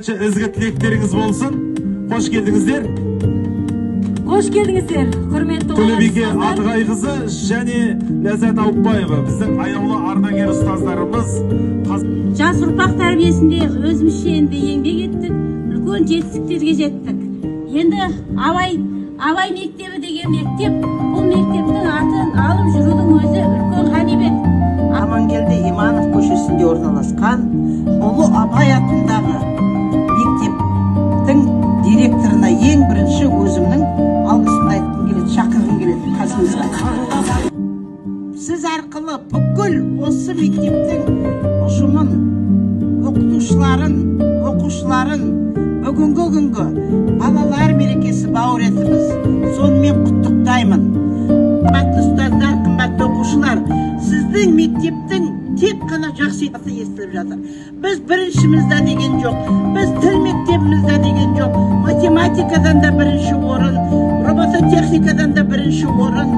barcha izgi tilekleriniz bolsun. Hoş geldingizler. Hoş geldingizler. Hürmetli Төлебике Атығай қызы және Ләззат Аупбаева біздің аяулы ардагер ұстаздарымыз. Жас ұрпақ тәрбиесінде өзімізше енді еңбек еттік, үлкен жетістіктерге жеттік. Енді Абай мектебі деген мектеп, бұл мектептің атын алып жүрудің өзі үлкен ғанибет. Амангелді Иманов көшесінде орналасқан ұлы Абай атындағы мектептің директорына ең бірінші өзімнің алғысын айтқым келеді, шақырғым келеді қасымызға. Сіз арқылы бүкіл осы мектептің ұжымын, оқушыларын бүгінгі күнгі балалар мерекесі бауыр етіміз. Сонымен құттықтаймын. Қымбатты ұстаздар, қымбатты оқушылар, сіздің мектептің тек қана жақсы естіліп жатыр. Біз біріншімізді деген жоқ, біз тіл мектебімізді деген жоқ, математикадан да бірінші орын, робототехникадан да бірінші орын,